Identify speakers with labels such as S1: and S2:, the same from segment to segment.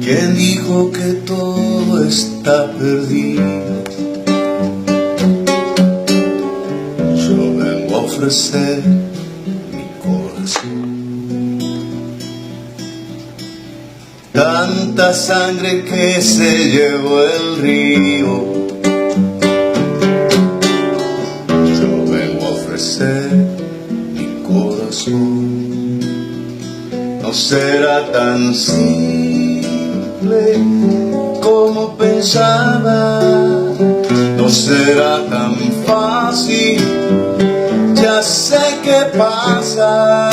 S1: ¿Quién dijo que todo está perdido? Yo vengo a ofrecer mi corazón. Tanta sangre que se llevó el río. Yo vengo a ofrecer mi corazón. No será tan simple como pensaba, no será tan fácil, ya sé qué pasa,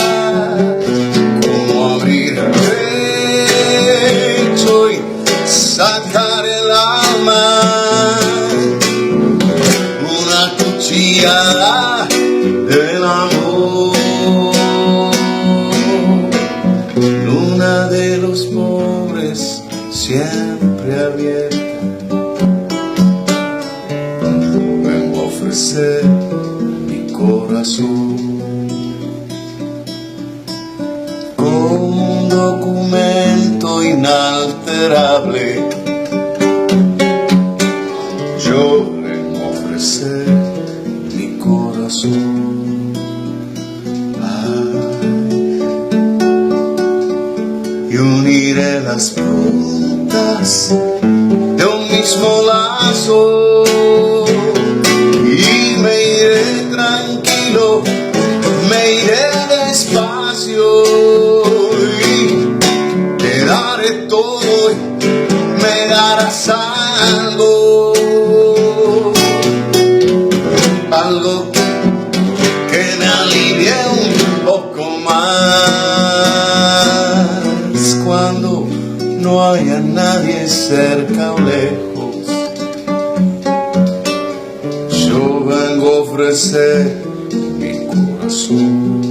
S1: como abrir el pecho y sacar el alma, una cuchilla del amor, luna de los pobres siempre abierta. Vengo a ofrecer mi corazón como un documento inalterable. Yo vengo a ofrecer mi corazón. Y uniré las puntas de un mismo lazo y me iré tranquilo, me iré despacio y te daré todo y me darás algo, algo que me alivie un poco más cuando no haya nadie cerca o lejos. Yo vengo a ofrecer mi corazón.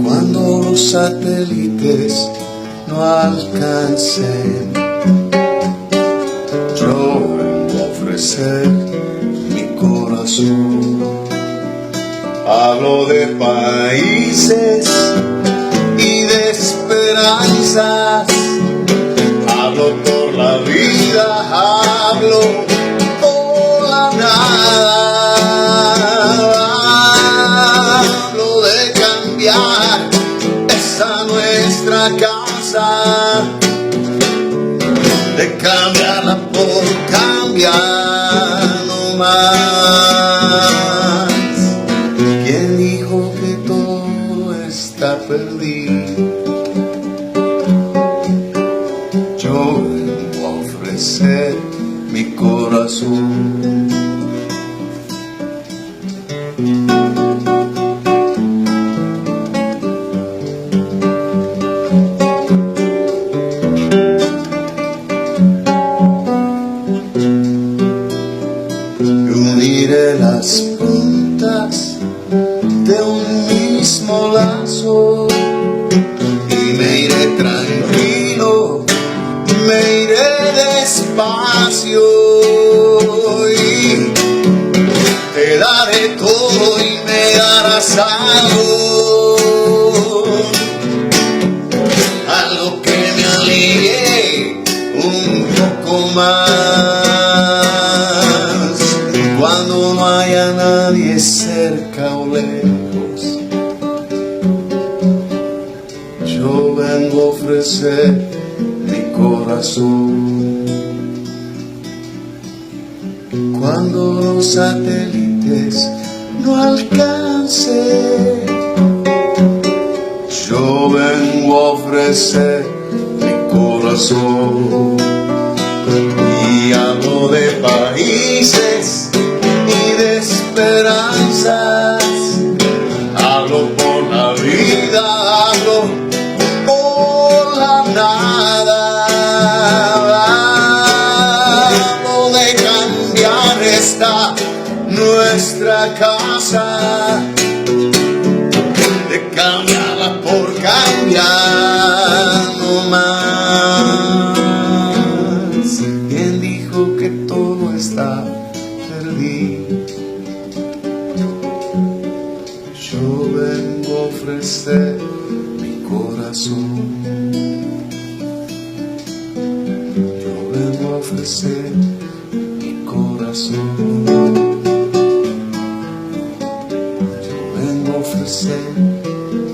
S1: Cuando los satélites no alcancen, yo vengo a ofrecer mi corazón. Hablo de países y de esperanzas, hablo por la vida, hablo por la nada, hablo de cambiar esa nuestra casa, de cambiarla por cambiar no más. ¿Quién dijo que todo está perdido? Yo vengo a ofrecer mi corazón. Y uniré las puntas de un mismo lazo y me iré tranquilo, me iré despacio y te daré todo y me darás algo, algo que me alivie un poco más cuando no haya nadie cerca o lejos. Yo vengo a ofrecer mi corazón. Cuando los satélites no alcancen, yo vengo a ofrecer mi corazón. Y hablo de países y de esperanzas, hablo por la vida, hablo por la nada, hablo de cambiar esta nuestra casa, de cambiarla por cambiar no ofrecer mi corazón. Yo vengo a ofrecer mi corazón. Yo vengo a ofrecer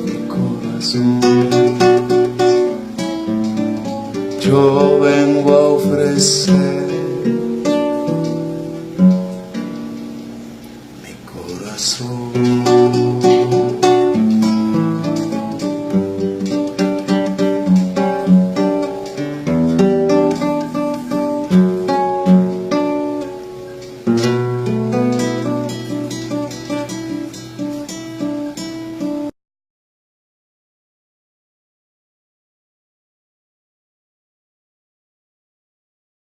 S1: mi corazón. Yo vengo a ofrecer mi corazón.